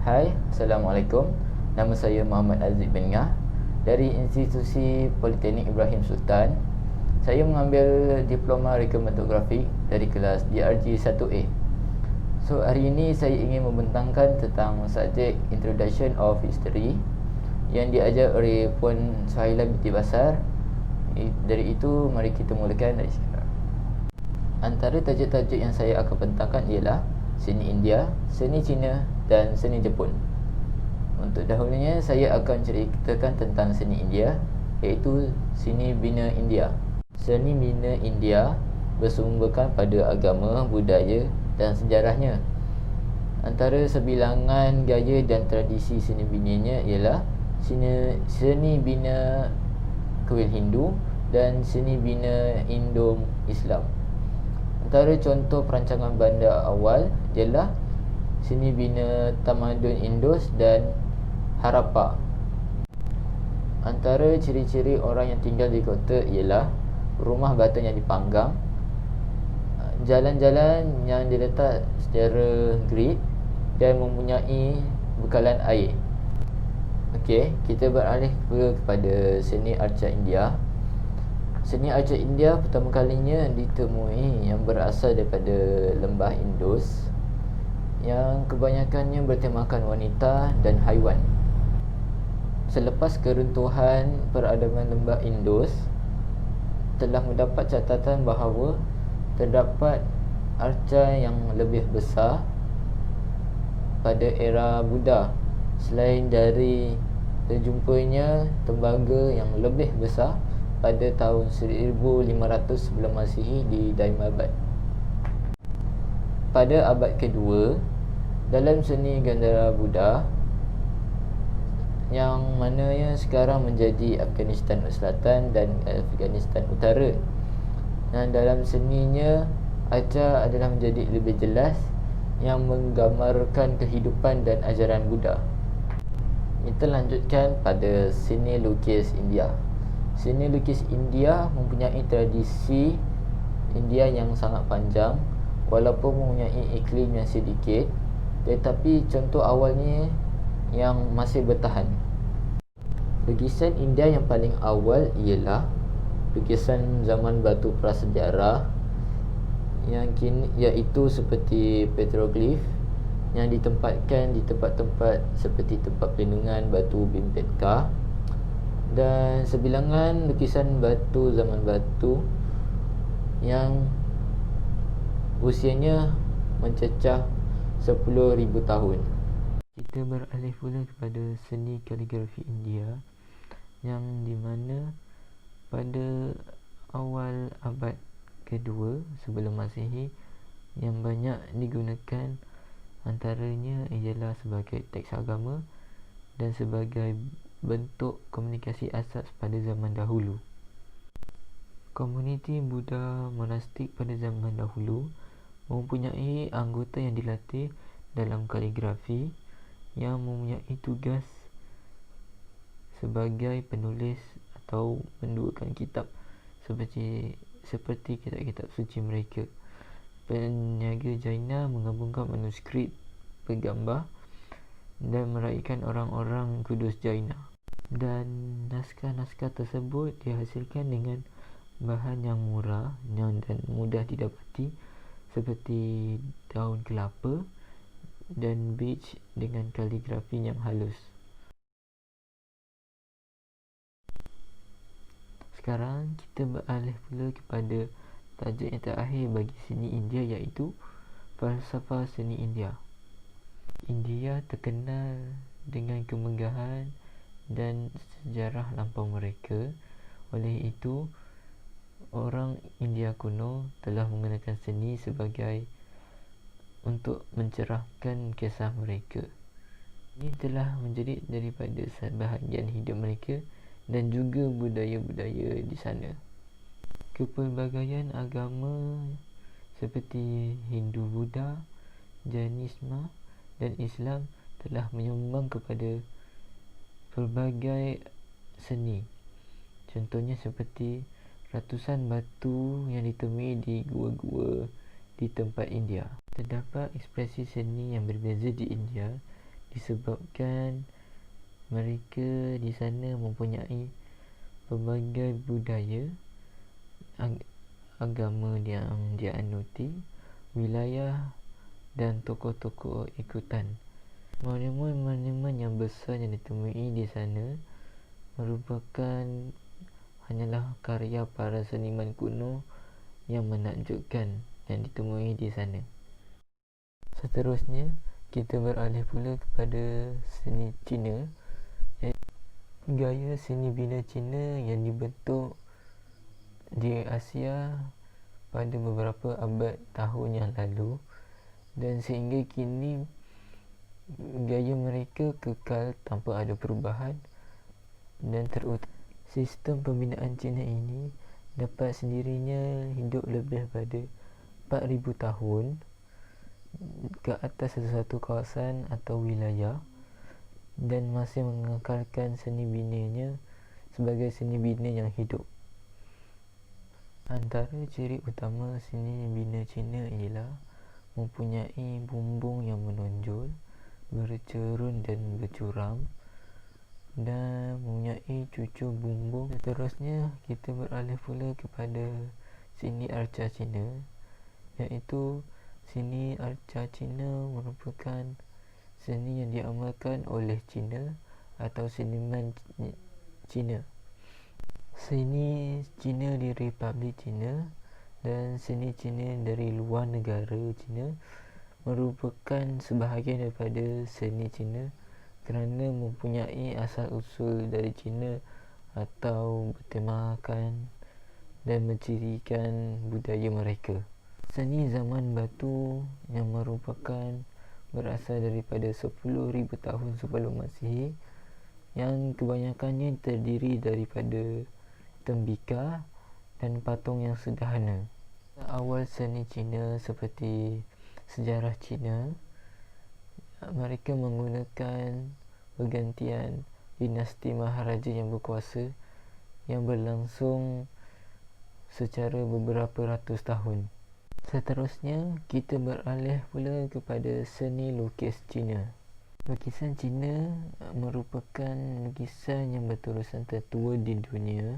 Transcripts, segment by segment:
Hai, Assalamualaikum. Nama saya Muhammad Aziz bin Ngah dari Institusi Politeknik Ibrahim Sultan. Saya mengambil Diploma Rekomendografik dari kelas DRG 1A. So, hari ini saya ingin membentangkan tentang subjek Introduction of History yang diajar oleh Puan Suhaila binti Basar. Dari itu, mari kita mulakan dari sekarang. Antara tajuk-tajuk yang saya akan bentangkan ialah seni India, seni Cina dan seni Jepun. Untuk dahulunya saya akan ceritakan tentang seni India, iaitu seni Bina India. Seni Bina India bersumberkan pada agama, budaya dan sejarahnya. Antara sebilangan gaya dan tradisi seni binanya ialah seni bina kuil Hindu dan seni bina Indo-Islam. Antara contoh perancangan bandar awal ialah seni bina tamadun Indus dan Harappa. Antara ciri-ciri orang yang tinggal di kota ialah rumah batu yang dipanggang, jalan-jalan yang diletak secara grid dan mempunyai bekalan air. Okey, kita beralih kepada seni arca India. Seni arca India pertama kalinya ditemui yang berasal daripada lembah Indus, yang kebanyakannya bertemakan wanita dan haiwan. Selepas keruntuhan peradaban lembah Indus, telah mendapat catatan bahawa terdapat arca yang lebih besar pada era Buddha, selain dari terjumpanya tembaga yang lebih besar pada tahun 1500 sebelum Masihi di Daimabad. Pada abad kedua, dalam seni Gandhara Buddha, yang mananya sekarang menjadi Afghanistan Selatan dan Afghanistan Utara, dan dalam seninya arca adalah menjadi lebih jelas, yang menggambarkan kehidupan dan ajaran Buddha. Kita lanjutkan pada seni lukis India. Seni lukis India mempunyai tradisi India yang sangat panjang, walaupun mempunyai iklim yang sedikit, tetapi contoh awalnya yang masih bertahan. Lukisan India yang paling awal ialah lukisan zaman batu prasejarah, yang kini iaitu seperti petroglif yang ditempatkan di tempat-tempat seperti tempat pelindungan batu Bhimbetka, dan sebilangan lukisan batu zaman batu yang usianya mencecah 10,000 tahun. Kita beralih pula kepada seni kaligrafi India, yang di mana pada awal abad kedua sebelum Masihi yang banyak digunakan, antaranya ialah sebagai teks agama dan sebagai bentuk komunikasi asas pada zaman dahulu. Komuniti Buddha monastik pada zaman dahulu mempunyai anggota yang dilatih dalam kaligrafi, yang mempunyai tugas sebagai penulis atau menduakan kitab seperti kitab-kitab suci mereka. Peniaga Jaina menggabungkan manuskrip bergambar dan meraihkan orang-orang kudus Jaina, dan naskah-naskah tersebut dihasilkan dengan bahan yang murah dan mudah didapati, seperti daun kelapa dan beach dengan kaligrafi yang halus. Sekarang kita beralih pula kepada tajuk yang terakhir bagi seni India, iaitu falsafah seni India. India terkenal dengan kemegahan dan sejarah lampau mereka. Oleh itu, orang India kuno telah menggunakan seni sebagai untuk mencerahkan kisah mereka. Ini telah menjadi daripada bahagian hidup mereka dan juga budaya-budaya di sana. Kepelbagaian agama seperti Hindu, Buddha, Jainisme dan Islam telah menyumbang kepada pelbagai seni. Contohnya seperti ratusan batu yang ditemui di gua-gua di tempat India. Terdapat ekspresi seni yang berbeza di India, disebabkan mereka di sana mempunyai pelbagai budaya, agama yang dianuti, wilayah dan tokoh-tokoh ikutan. Monumen-monumen yang besar yang ditemui di sana merupakan hanyalah karya para seniman kuno yang menakjubkan yang ditemui di sana. Seterusnya, kita beralih pula kepada seni Cina. Gaya seni bina Cina yang dibentuk di Asia pada beberapa abad tahun yang lalu, dan sehingga kini gaya mereka kekal tanpa ada perubahan, dan sistem pembinaan Cina ini dapat sendirinya hidup lebih pada 4,000 tahun ke atas sesuatu kawasan atau wilayah, dan masih mengekalkan seni binanya sebagai seni bina yang hidup. Antara ciri utama seni bina Cina ialah mempunyai bumbung yang menonjol, bercerun dan bercuram, dan mempunyai cucur bumbung. Seterusnya, kita beralih pula kepada seni arca Cina, iaitu seni arca Cina merupakan seni yang diamalkan oleh Cina atau seniman Cina. Seni Cina di Republik Cina dan seni Cina dari luar negara Cina merupakan sebahagian daripada seni Cina kerana mempunyai asal usul dari Cina atau bertemakan dan mencirikan budaya mereka. Seni zaman batu yang merupakan berasal daripada 10,000 tahun sebelum Masihi, yang kebanyakannya terdiri daripada tembikar dan patung yang sederhana. Awal seni Cina seperti sejarah Cina, mereka menggunakan pergantian dinasti maharaja yang berkuasa yang berlangsung secara beberapa ratus tahun. Seterusnya, kita beralih pula kepada seni lukis Cina. Lukisan Cina merupakan lukisan yang berterusan tertua di dunia,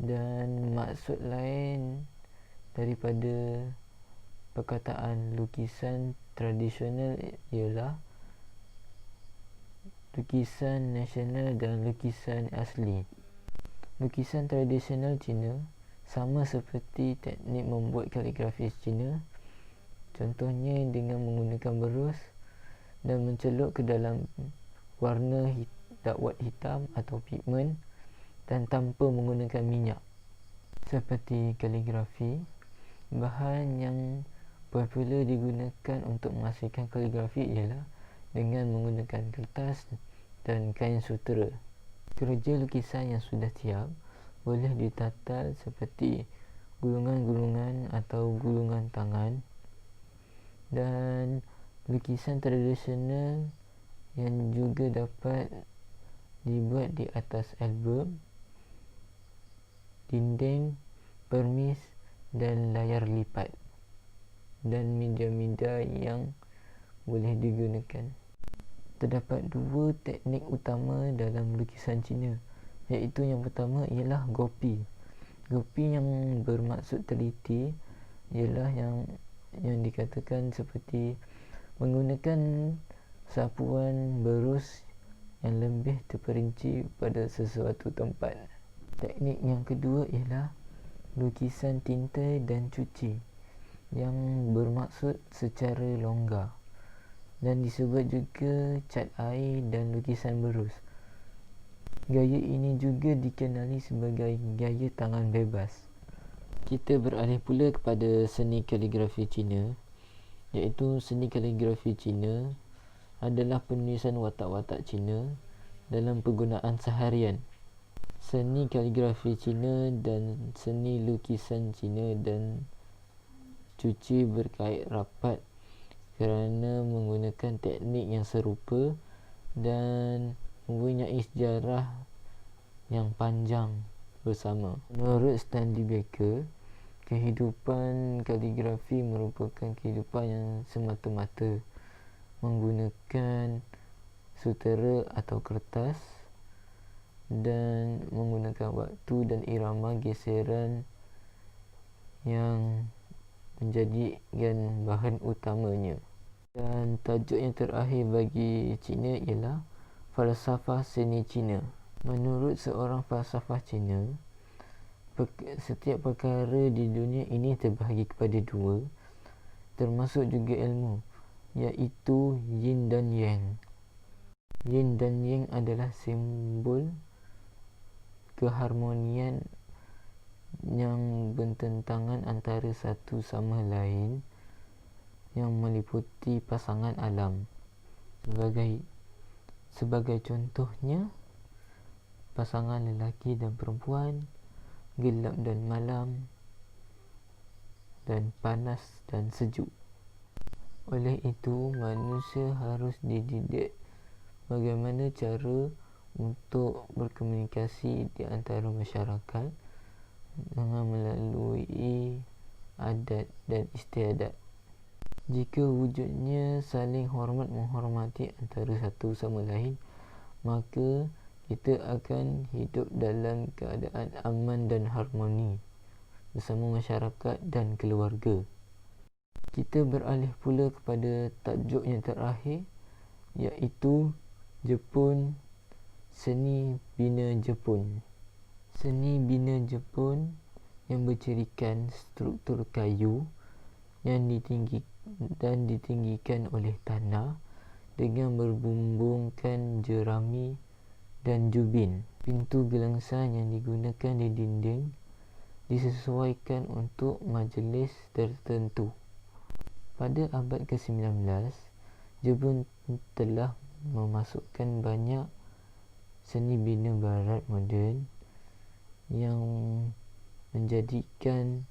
dan maksud lain daripada perkataan lukisan tradisional ialah lukisan nasional dan lukisan asli. Lukisan tradisional Cina sama seperti teknik membuat kaligrafi Cina, contohnya dengan menggunakan berus dan mencelup ke dalam warna dakwat hitam atau pigmen dan tanpa menggunakan minyak. Seperti kaligrafi, bahan yang popular digunakan untuk menghasilkan kaligrafi ialah dengan menggunakan kertas dan kain sutera. Kerja lukisan yang sudah siap boleh ditatal seperti gulungan-gulungan atau gulungan tangan, dan lukisan tradisional yang juga dapat dibuat di atas album, dinding, permis dan layar lipat, dan media-media yang boleh digunakan. Terdapat dua teknik utama dalam lukisan Cina, iaitu yang pertama ialah gopi. Gopi yang bermaksud teliti ialah yang dikatakan seperti menggunakan sapuan berus yang lebih terperinci pada sesuatu tempat. Teknik yang kedua ialah lukisan tinta dan cuci, yang bermaksud secara longgar, dan disebut juga cat air dan lukisan berus. Gaya ini juga dikenali sebagai gaya tangan bebas. Kita beralih pula kepada seni kaligrafi Cina, iaitu seni kaligrafi Cina adalah penulisan watak-watak Cina dalam penggunaan seharian. Seni kaligrafi Cina dan seni lukisan Cina dan cuci berkait rapat kerana menggunakan teknik yang serupa dan mempunyai sejarah yang panjang bersama. Menurut Stanley Baker, kehidupan kaligrafi merupakan kehidupan yang semata-mata menggunakan sutera atau kertas, dan menggunakan waktu dan irama geseran yang menjadikan bahan utamanya. Dan tajuk yang terakhir bagi Cina ialah falsafah seni Cina. Menurut seorang falsafah Cina, setiap perkara di dunia ini terbahagi kepada dua, termasuk juga ilmu, iaitu yin dan yang. Yin dan yang adalah simbol keharmonian yang bertentangan antara satu sama lain, yang meliputi pasangan alam. Sebagai contohnya, pasangan lelaki dan perempuan, gelap dan malam, dan panas dan sejuk. Oleh itu, manusia harus dididik bagaimana cara untuk berkomunikasi di antara masyarakat dengan melalui adat dan istiadat. Jika wujudnya saling hormat menghormati antara satu sama lain, maka kita akan hidup dalam keadaan aman dan harmoni bersama masyarakat dan keluarga. Kita beralih pula kepada tajuk yang terakhir, iaitu Jepun, seni bina Jepun. Seni bina Jepun yang bercirikan struktur kayu yang ditinggikan oleh tanah dengan berbumbungkan jerami dan jubin. Pintu gelangsan yang digunakan di dinding disesuaikan untuk majlis tertentu. Pada abad ke-19, Jepun telah memasukkan banyak seni bina barat moden yang menjadikan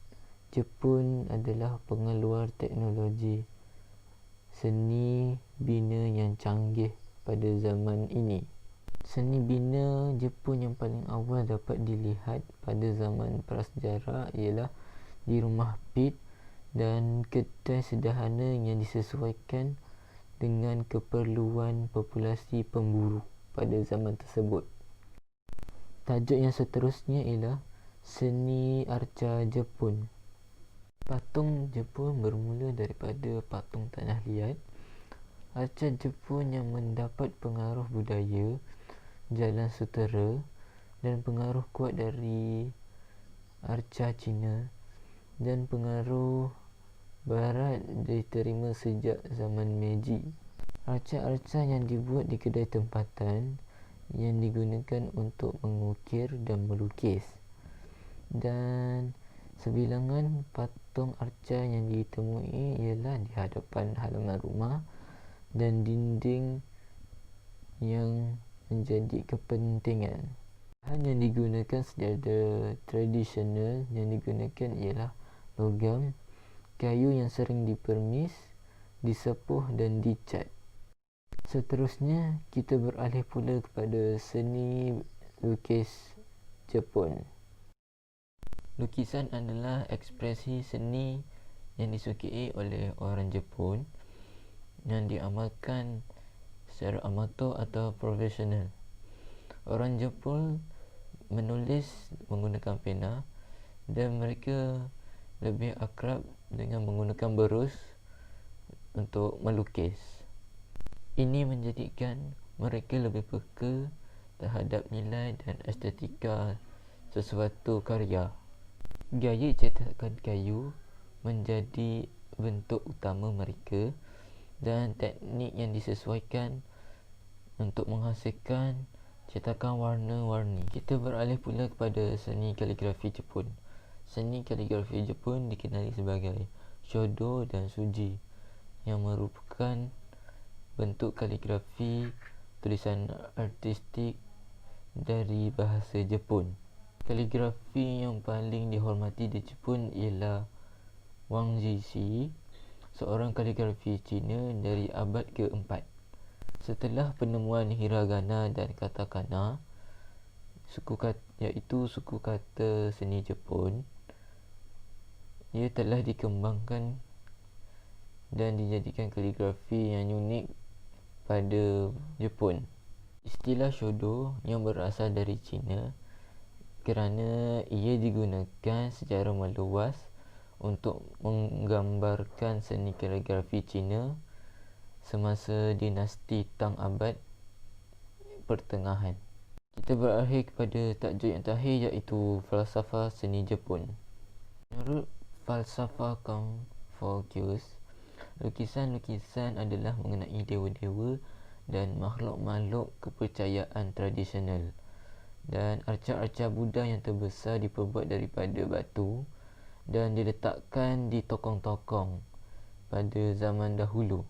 Jepun adalah pengeluar teknologi seni bina yang canggih pada zaman ini. Seni bina Jepun yang paling awal dapat dilihat pada zaman prasejarah ialah di rumah pit dan kedai sederhana yang disesuaikan dengan keperluan populasi pemburu pada zaman tersebut. Tajuk yang seterusnya ialah seni arca Jepun. Patung Jepun bermula daripada patung tanah liat. Arca Jepun yang mendapat pengaruh budaya jalan sutera dan pengaruh kuat dari arca Cina dan pengaruh barat diterima sejak zaman Meiji. Arca-arca yang dibuat di kedai tempatan yang digunakan untuk mengukir dan melukis, dan sebilangan patung arca yang ditemui ialah di hadapan halaman rumah dan dinding yang menjadi kepentingan. Bahan yang digunakan secara tradisional yang digunakan ialah logam, kayu yang sering dipermis, disepuh dan dicat. Seterusnya, kita beralih pula kepada seni lukis Jepun. Lukisan adalah ekspresi seni yang disukai oleh orang Jepun yang diamalkan secara amatur atau profesional. Orang Jepun menulis menggunakan pena dan mereka lebih akrab dengan menggunakan berus untuk melukis. Ini menjadikan mereka lebih peka terhadap nilai dan estetika sesuatu karya. Gaya cetakan kayu menjadi bentuk utama mereka dan teknik yang disesuaikan untuk menghasilkan cetakan warna-warni. Kita beralih pula kepada seni kaligrafi Jepun. Seni kaligrafi Jepun dikenali sebagai shodo dan suji, yang merupakan bentuk kaligrafi tulisan artistik dari bahasa Jepun. Kaligrafi yang paling dihormati di Jepun ialah Wang Zixi, seorang kaligrafi Cina dari abad ke-4. Setelah penemuan hiragana dan katakana, iaitu suku kata seni Jepun, ia telah dikembangkan dan dijadikan kaligrafi yang unik pada Jepun. Istilah Shodo yang berasal dari China kerana ia digunakan secara meluas untuk menggambarkan seni kaligrafi China semasa dinasti Tang abad pertengahan. Kita berakhir kepada tajuk yang terakhir, iaitu falsafah seni Jepun. Menurut falsafah Confucius, lukisan-lukisan adalah mengenai dewa-dewa dan makhluk-makhluk kepercayaan tradisional, dan arca-arca Buddha yang terbesar diperbuat daripada batu dan diletakkan di tokong-tokong pada zaman dahulu.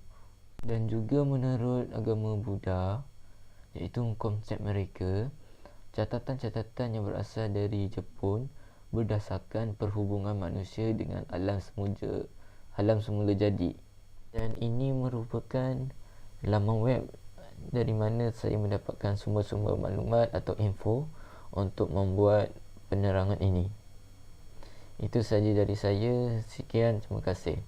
Dan juga menurut agama Buddha, iaitu konsep mereka, catatan-catatan yang berasal dari Jepun berdasarkan perhubungan manusia dengan alam semula jadi. Dan ini merupakan laman web dari mana saya mendapatkan sumber-sumber maklumat atau info untuk membuat penerangan ini. Itu sahaja dari saya. Sekian, terima kasih.